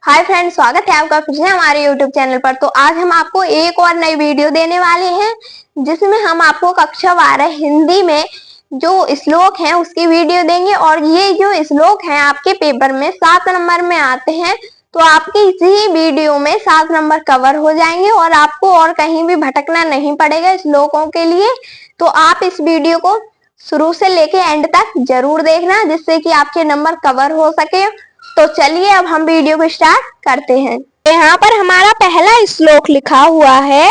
Hi friends, स्वागत है आपका फिर से हमारे यूट्यूब चैनल पर। तो आज हम आपको एक और नई वीडियो देने वाले हैं जिसमें हम आपको कक्षा 12 हिंदी में जो श्लोक हैं उसकी वीडियो देंगे। और ये जो श्लोक हैं आपके पेपर में 7 नंबर में आते हैं, तो आपके इसी वीडियो में 7 नंबर कवर हो जाएंगे और आपको और कहीं भी भटकना नहीं पड़ेगा श्लोकों के लिए। तो आप इस वीडियो को शुरू से लेके एंड तक जरूर देखना जिससे कि आपके नंबर कवर हो सके। तो चलिए अब हम वीडियो को स्टार्ट करते हैं। यहाँ पर हमारा पहला श्लोक लिखा हुआ है,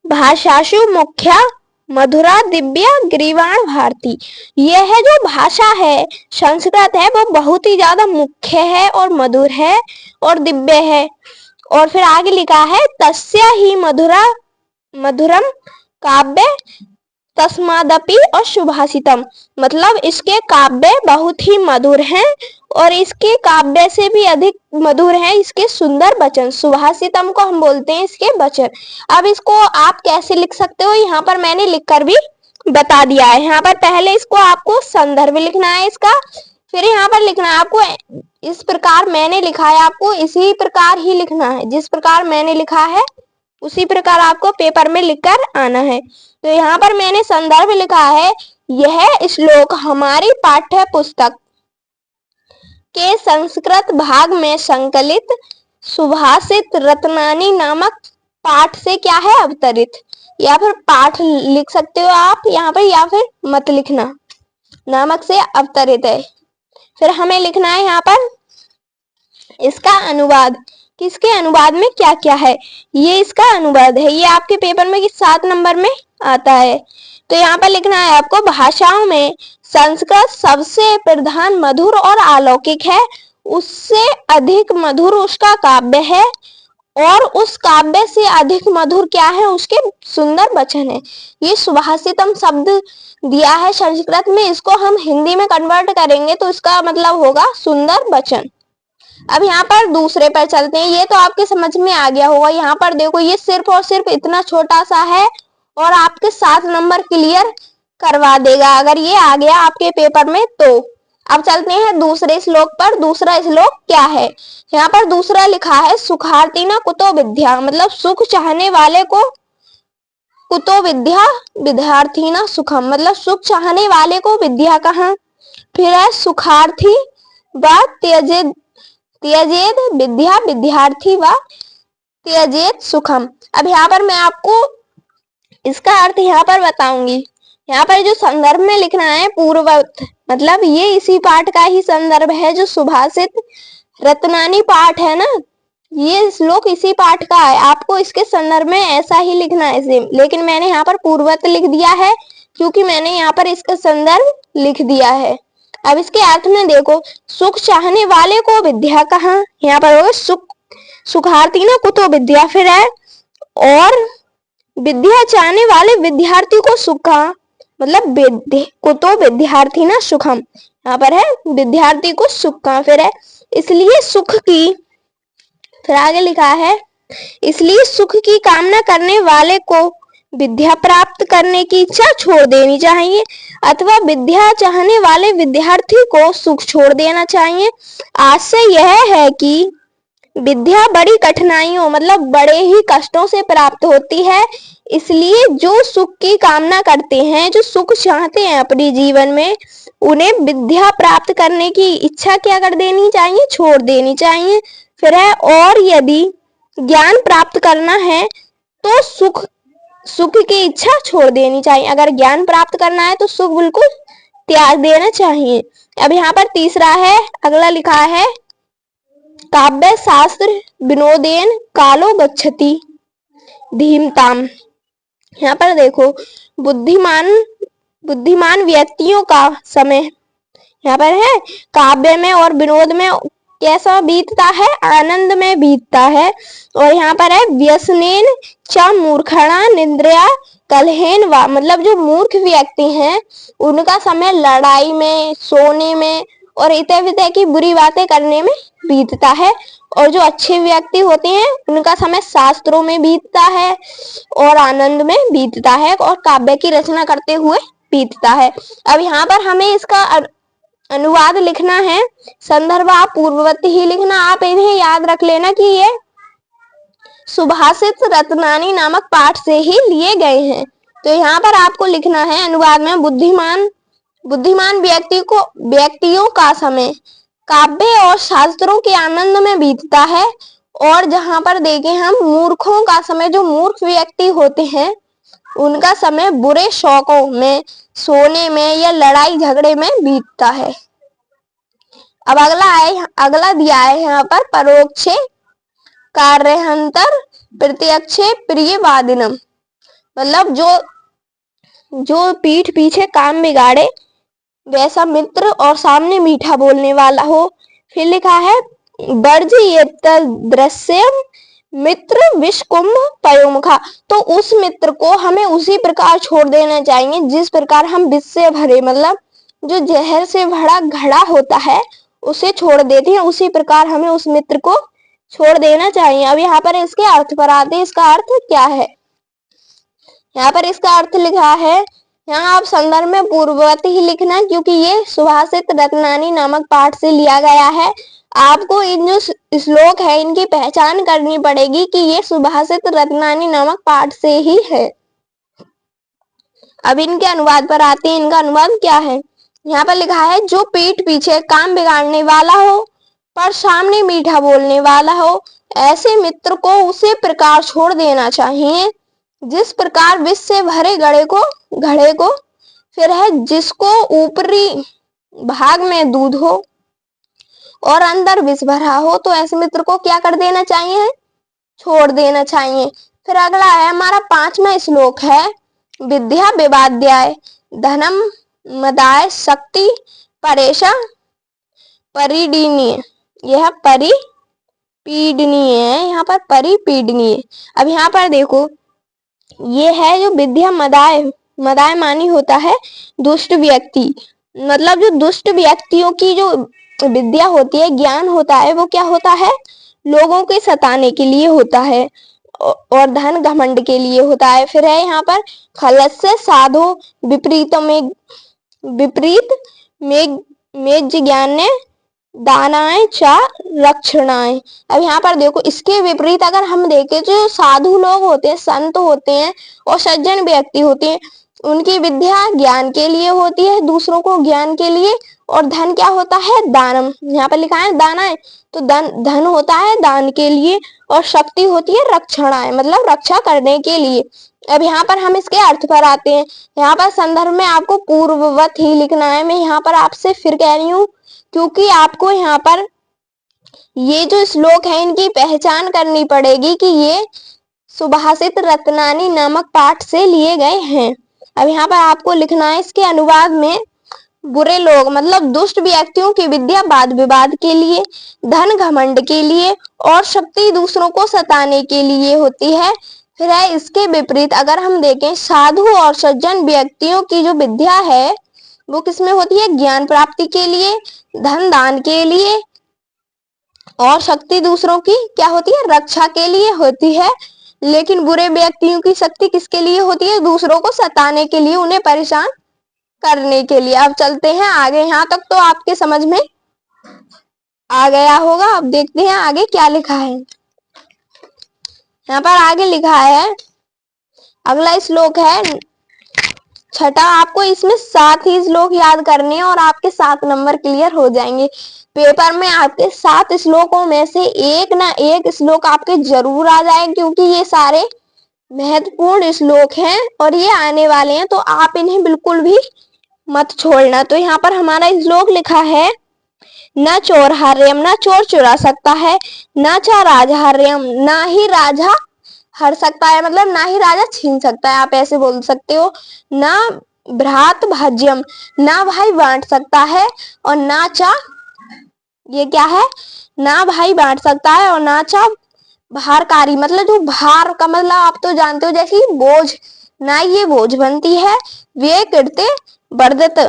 भाषासु मुख्या मधुरा दिव्या ग्रीवाण भारती। यह है जो भाषा है संस्कृत है वो बहुत ही ज्यादा मुख्य है और मधुर है और दिव्य है। और फिर आगे लिखा है, तस्या ही मधुरम काव्य तस्मादपि और सुभाषितम। मतलब इसके काव्य बहुत ही मधुर हैं और इसके काव्य से भी अधिक मधुर हैं इसके सुंदर वचन। सुभाषितम को हम बोलते हैं इसके वचन। अब इसको आप कैसे लिख सकते हो, यहाँ पर मैंने लिखकर भी बता दिया है। यहाँ पर पहले इसको आपको संदर्भ लिखना है इसका, फिर यहाँ पर लिखना है आपको इस प्रकार मैंने लिखा है, आपको इसी प्रकार ही लिखना है, जिस प्रकार मैंने लिखा है उसी प्रकार आपको पेपर में लिखकर आना है। तो यहाँ पर मैंने संदर्भ लिखा है, यह श्लोक हमारी पाठ्य पुस्तक के संस्कृत भाग में संकलित सुभाषित रत्नानी नामक पाठ से क्या है अवतरित। या फिर पाठ लिख सकते हो आप यहाँ पर, या फिर मत लिखना, नामक से अवतरित है। फिर हमें लिखना है यहाँ पर इसका अनुवाद, किसके अनुवाद में क्या क्या है, ये इसका अनुवाद है। ये आपके पेपर में 7 नंबर में आता है। तो यहाँ पर लिखना है आपको, भाषाओं में संस्कृत सबसे प्रधान मधुर और अलौकिक है, उससे अधिक मधुर उसका काव्य है और उस काव्य से अधिक मधुर क्या है उसके सुंदर वचन है। ये सुभाषितम शब्द दिया है संस्कृत में, इसको हम हिंदी में कन्वर्ट करेंगे तो इसका मतलब होगा सुंदर वचन। अब यहाँ पर दूसरे पर चलते हैं। ये तो आपके समझ में आ गया होगा। यहाँ पर देखो ये सिर्फ और सिर्फ इतना छोटा सा है और आपके 7 नंबर क्लियर करवा देगा अगर ये आ गया आपके पेपर में तो। अब चलते हैं दूसरे श्लोक पर। दूसरा श्लोक क्या है, यहाँ पर दूसरा लिखा है, सुखार्थी न कुतो विद्या। मतलब सुख चाहने वाले को कुतो विद्या विद्यार्थी न सुखम। मतलब सुख चाहने वाले को विद्या कहाँ। फिर है सुखार्थी व त्यजेत विद्या विद्यार्थी व त्यजेत सुखम। अब यहाँ पर मैं आपको इसका अर्थ यहाँ पर बताऊंगी। यहाँ पर जो संदर्भ में लिखना है पूर्ववत, मतलब ये इसी पाठ का ही संदर्भ है जो सुभाषित रत्नानी पाठ है ना, ये श्लोक इसी पाठ का है। आपको इसके संदर्भ में ऐसा ही लिखना है सेम, लेकिन मैंने यहाँ पर पूर्ववत लिख दिया है क्योंकि मैंने यहाँ पर इसका संदर्भ लिख दिया है। अब इसके अर्थ में देखो, सुख चाहने वाले को विद्या कहाँ, यहाँ पर होगा सुखार्थी ना कुतो विद्या। फिर है और विद्या चाहने वाले विद्यार्थी को सुख कहाँ, मतलब कुतो विद्यार्थी ना सुखम। यहाँ पर है विद्यार्थी को सुख कहाँ। फिर है इसलिए सुख की, फिर आगे लिखा है, इसलिए सुख की कामना करने वाले को विद्या प्राप्त करने की इच्छा छोड़ देनी चाहिए, अथवा विद्या चाहने वाले विद्यार्थी को सुख छोड़ देना चाहिए। आशय यह है कि विद्या बड़ी कठिनाइयों मतलब बड़े ही कष्टों से प्राप्त होती है, इसलिए जो सुख की कामना करते हैं, जो सुख चाहते हैं अपने जीवन में, उन्हें विद्या प्राप्त करने की इच्छा क्या कर देनी चाहिए, छोड़ देनी चाहिए। फिर है और यदि ज्ञान प्राप्त करना है तो सुख की इच्छा छोड़ देनी चाहिए। अगर ज्ञान प्राप्त करना है तो सुख बिल्कुल त्याग देना चाहिए। अब यहाँ पर तीसरा है, अगला लिखा है, काव्य शास्त्र विनोदेन कालो गच्छति धीमताम। यहाँ पर देखो बुद्धिमान व्यक्तियों का समय यहाँ पर है काव्य में और विनोद में कैसा बीतता है, आनंद में बीतता है। और यहाँ पर है व्यसनेन च मूर्खणा निद्रया कलहेन वा। मतलब जो मूर्ख व्यक्ति हैं उनका समय लड़ाई में, सोने में और इतने वितय की बुरी बातें करने में बीतता है। और जो अच्छे व्यक्ति होते हैं उनका समय शास्त्रों में बीतता है और आनंद में बीतता है और काव्य की रचना करते हुए बीतता है। अब यहाँ पर हमें इसका अनुवाद लिखना है, संदर्भ आप पूर्ववर्ती ही लिखना। आप इन्हें याद रख लेना कि ये सुभाषित रत्नानी नामक पाठ से ही लिए गए हैं। तो यहाँ पर आपको लिखना है अनुवाद में, बुद्धिमान व्यक्तियों का समय काव्य और शास्त्रों के आनंद में बीतता है, और जहां पर देखें हम मूर्खों का समय, जो मूर्ख व्यक्ति होते हैं उनका समय बुरे शौकों में, सोने में या लड़ाई झगड़े में बीतता है। अब अगला दिया है यहाँ पर, परोक्षे कार्याहंतर प्रत्यक्षे प्रियवादिनम, मतलब जो पीठ पीछे काम बिगाड़े वैसा मित्र और सामने मीठा बोलने वाला हो। फिर लिखा है वर्जयेत दृश्यम मित्र विषकुंभ पयोमुखा, तो उस मित्र को हमें उसी प्रकार छोड़ देना चाहिए जिस प्रकार हम विष से भरे, मतलब जो जहर से भरा घड़ा होता है उसे छोड़ देते हैं, उसी प्रकार हमें उस मित्र को छोड़ देना चाहिए। अब यहाँ पर इसके अर्थ पर आते हैं, इसका अर्थ क्या है। यहाँ पर इसका अर्थ लिखा है, यहाँ आप संदर्भ में पूर्ववती ही लिखना क्योंकि ये सुभाषित रत्नानी नामक पाठ से लिया गया है। आपको इन जो श्लोक है इनकी पहचान करनी पड़ेगी कि ये सुभाषित रत्नानी नामक पाठ से ही है। अब इनके अनुवाद पर आते हैं, इनका अनुवाद क्या है। यहाँ पर लिखा है जो पीठ पीछे काम बिगाड़ने वाला हो पर सामने मीठा बोलने वाला हो, ऐसे मित्र को उसी प्रकार छोड़ देना चाहिए जिस प्रकार विष से भरे घड़े को फिर है जिसको ऊपरी भाग में दूध हो और अंदर विष भरा हो, तो ऐसे मित्र को क्या कर देना चाहिए, छोड़ देना चाहिए। फिर अगला है हमारा 5वां श्लोक है, विद्या विवाद्याय धनम मदाय शक्ति परेशा परिडीनीय, यह परिपीडनीय है, यहाँ पर परिपीडनीय। अब यहाँ पर देखो ये है जो विद्या मदाय मानी होता है दुष्ट व्यक्ति, मतलब जो दुष्ट व्यक्तियों की जो विद्या होती है, ज्ञान होता है, वो क्या होता है, लोगों के सताने के लिए होता है और धन घमंड के लिए होता है। फिर है यहाँ पर खलस्य साधो विपरीत में ज्ञाने दानाएं चा रक्षणाएं। अब यहाँ पर देखो इसके विपरीत अगर हम देखें, जो साधु लोग होते हैं, संत होते हैं और सज्जन व्यक्ति होते हैं, उनकी विद्या ज्ञान के लिए होती है, दूसरों को ज्ञान के लिए, और धन क्या होता है, दानम, यहाँ पर लिखा है दानाएं, तो धन होता है दान के लिए, और शक्ति होती है रक्षणाएं, मतलब रक्षा करने के लिए। अब यहाँ पर हम इसके अर्थ पर आते हैं। यहाँ पर संदर्भ में आपको पूर्ववत ही लिखना है। मैं यहाँ पर आपसे फिर कह रही हूँ क्योंकि आपको यहाँ पर ये जो श्लोक है इनकी पहचान करनी पड़ेगी कि ये सुभाषित रत्नानी नामक पाठ से लिए गए हैं। अब यहाँ पर आपको लिखना है इसके अनुवाद में, बुरे लोग मतलब दुष्ट व्यक्तियों की विद्या वाद विवाद के लिए, धन घमंड के लिए और शक्ति दूसरों को सताने के लिए होती है। फिर है इसके विपरीत अगर हम देखें, साधु और सज्जन व्यक्तियों की जो विद्या है वो किसमें होती है, ज्ञान प्राप्ति के लिए, धन दान के लिए, और शक्ति दूसरों की क्या होती है, रक्षा के लिए होती है। लेकिन बुरे व्यक्तियों की शक्ति किसके लिए होती है, दूसरों को सताने के लिए, उन्हें परेशान करने के लिए। अब चलते हैं आगे, यहाँ तक तो आपके समझ में आ गया होगा। अब देखते हैं आगे क्या लिखा है। यहाँ पर आगे लिखा है, अगला श्लोक है 6, आपको इसमें 7 ही श्लोक याद करने हैं और आपके 7 नंबर क्लियर हो जाएंगे। पेपर में आपके 7 श्लोकों में से एक ना एक श्लोक आपके जरूर आ जाए, क्योंकि ये सारे महत्वपूर्ण श्लोक हैं और ये आने वाले हैं, तो आप इन्हें बिल्कुल भी मत छोड़ना। तो यहाँ पर हमारा श्लोक लिखा है, न चोरहार्यम, ना चोर चुरा सकता है, ना चा राजहार्यम, ना ही राजा हर सकता है, मतलब ना ही राजा छीन सकता है, आप ऐसे बोल सकते हो। ना भ्रात भाज्यम, ना भाई बांट सकता है, और ना चा, ये क्या है, ना भाई बांट सकता है, और ना चा भारकारी, मतलब जो भार का मतलब आप तो जानते हो, जैसे बोझ, ना ये बोझ बनती है। वे करते बर्दत,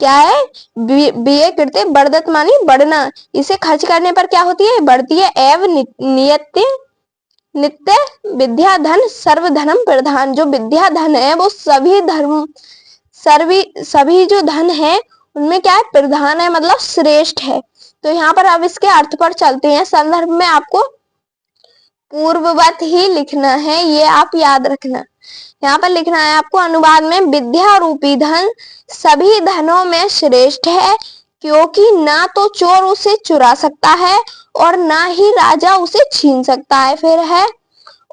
क्या है, बीए करते बर्दत मानी बढ़ना, इसे खर्च करने पर क्या होती है, बढ़ती है। एव नित्य विद्या धन सर्व धनम प्रधान, जो विद्या धन है वो सभी जो धन है उनमें क्या है, प्रधान है मतलब श्रेष्ठ है। तो यहाँ पर अब इसके अर्थ पर चलते हैं। संदर्भ में आपको पूर्ववत ही लिखना है, ये आप याद रखना। यहाँ पर लिखना है आपको अनुवाद में, विद्या रूपी धन सभी धनों में श्रेष्ठ है, क्योंकि ना तो चोर उसे चुरा सकता है और ना ही राजा उसे छीन सकता है। फिर है,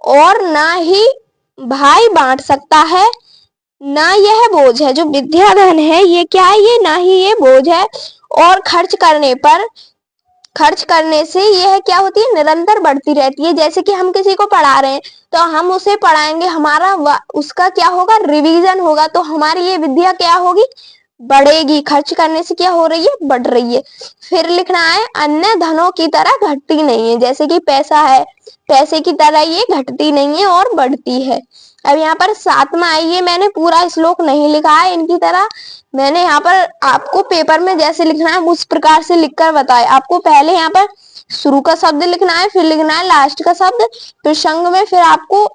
और ना ही भाई बांट सकता है, ना यह बोझ है। जो विद्या धन है ये क्या है, ये ना ही ये बोझ है, और खर्च करने से यह क्या होती है, निरंतर बढ़ती रहती है। जैसे कि हम किसी को पढ़ा रहे हैं तो हम उसे पढ़ाएंगे, हमारा उसका क्या होगा, रिवीजन होगा, तो हमारी ये विद्या क्या होगी, बढ़ेगी। खर्च करने से क्या हो रही है, बढ़ रही है। फिर लिखना है, अन्य धनों की तरह घटती नहीं है। जैसे कि पैसा है, पैसे की तरह ये घटती नहीं है और बढ़ती है। अब यहाँ पर 7वां है, ये मैंने पूरा श्लोक नहीं लिखा है इनकी तरह, मैंने यहाँ पर आपको पेपर में जैसे लिखना है उस प्रकार से लिखकर बताया। आपको पहले यहाँ पर शुरू का शब्द लिखना है, फिर लिखना है लास्ट का शब्द, फिर संग में फिर आपको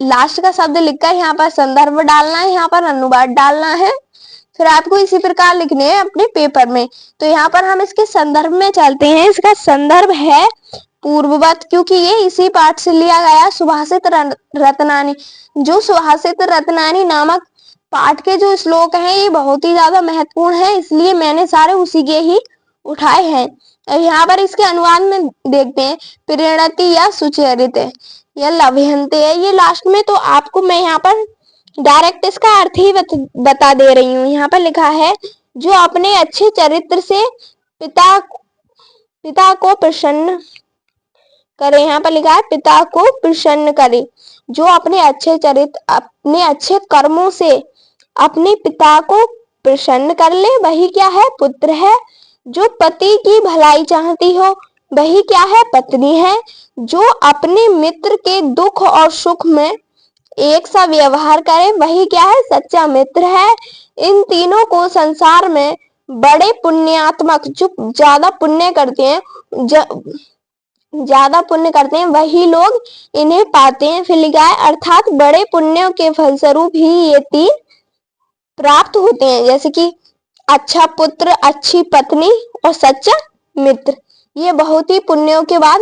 लास्ट का शब्द लिखकर यहाँ पर संदर्भ डालना है, यहाँ पर अनुवाद डालना है, फिर आपको इसी प्रकार लिखने हैं अपने पेपर में। तो यहाँ पर हम इसके संदर्भ में चलते हैं। इसका संदर्भ है पूर्ववत, क्योंकि ये इसी पाठ से लिया गया सुभाषित रत्नानी। जो सुभाषित रत्नानी नामक पाठ के जो श्लोक हैं ये बहुत ही ज्यादा महत्वपूर्ण है, इसलिए मैंने सारे उसी के ही उठाए हैं। अब यहाँ पर इसके अनुवाद में देखते हैं, प्रीणति या सुचरित या लभ्यन्ते है, ये लास्ट में। तो आपको मैं यहाँ पर डायरेक्ट इसका अर्थ ही बता दे रही हूँ। यहाँ पर लिखा है, जो अपने अच्छे चरित्र से पिता को प्रसन्न करे। यहाँ पर लिखा है, पिता को प्रसन्न करे। जो अपने अच्छे चरित्र, अपने अच्छे कर्मों से अपने पिता को प्रसन्न कर ले, वही क्या है, पुत्र है। जो पति की भलाई चाहती हो, वही क्या है, पत्नी है। जो अपने मित्र के दुख और सुख में एक सा व्यवहार करे, वही क्या है, सच्चा मित्र है। इन तीनों को संसार में बड़े पुण्यात्मक, जो ज्यादा पुण्य करते हैं, वही लोग इन्हें पाते हैं। फिर लिखा है, अर्थात बड़े पुण्यों के फलस्वरूप ही ये तीन प्राप्त होते हैं, जैसे कि अच्छा पुत्र, अच्छी पत्नी और सच्चा मित्र। ये बहुत ही पुण्यों के बाद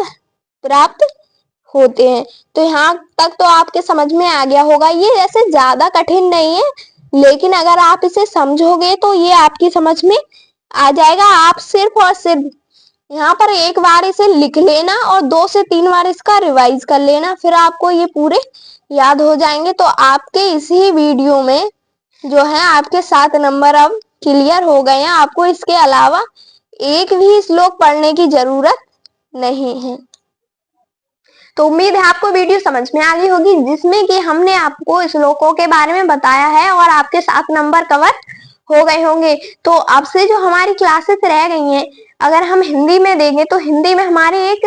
प्राप्त होते हैं। तो यहाँ तक तो आपके समझ में आ गया होगा। ये ऐसे ज्यादा कठिन नहीं है, लेकिन अगर आप इसे समझोगे तो ये आपकी समझ में आ जाएगा। आप सिर्फ और सिर्फ यहाँ पर एक बार इसे लिख लेना और 2 से 3 बार इसका रिवाइज कर लेना, फिर आपको ये पूरे याद हो जाएंगे। तो आपके इसी वीडियो में जो है आपके 7 नंबर अब क्लियर हो गए हैं। आपको इसके अलावा एक भी श्लोक पढ़ने की जरूरत नहीं है। तो उम्मीद है आपको वीडियो समझ में आ गई होगी, जिसमें कि हमने आपको श्लोकों के बारे में बताया है और आपके 7 नंबर कवर हो गए होंगे। तो अब से जो हमारी क्लासेस रह गई हैं, अगर हम हिंदी में देंगे तो हिंदी में हमारे एक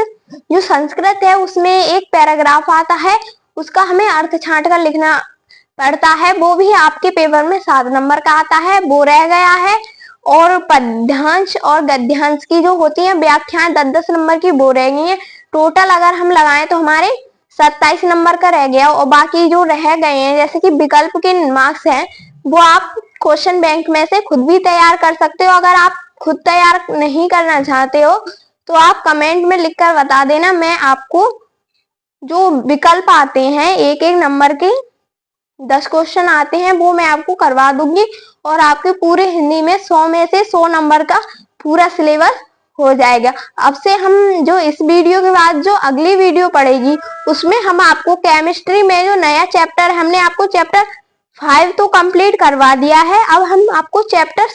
जो संस्कृत है उसमें एक पैराग्राफ आता है, उसका हमें अर्थ छांट कर लिखना पड़ता है। वो भी आपके पेपर में 7 नंबर का आता है, वो रह गया है। और पद्यांश और गद्यांश की जो होती है व्याख्याएं 10-10 नंबर की, वो रह गई है। टोटल अगर हम लगाएं तो हमारे 27 नंबर का रह गया। और बाकी जो रह गए हैं, जैसे कि विकल्प के मार्क्स हैं, वो आप क्वेश्चन बैंक में से खुद भी तैयार कर सकते हो। अगर आप खुद तैयार नहीं करना चाहते हो तो आप कमेंट में लिखकर बता देना, मैं आपको जो विकल्प आते हैं 1-1 नंबर के 10 क्वेश्चन आते हैं, वो मैं आपको करवा दूंगी और आपके पूरे हिंदी में 100 में से 100 नंबर का पूरा सिलेबस हो जाएगा। अब से हम जो इस वीडियो के बाद जो अगली वीडियो पड़ेगी उसमें हम आपको केमिस्ट्री में जो नया चैप्टर, हमने आपको चैप्टर 5 तो कंप्लीट करवा दिया है, अब हम आपको चैप्टर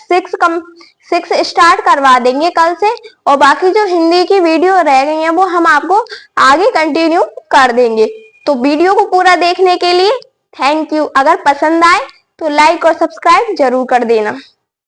6 स्टार्ट करवा देंगे कल से। और बाकी जो हिंदी की वीडियो रह गई है वो हम आपको आगे कंटिन्यू कर देंगे। तो वीडियो को पूरा देखने के लिए थैंक यू। अगर पसंद आए तो लाइक और सब्सक्राइब जरूर कर देना।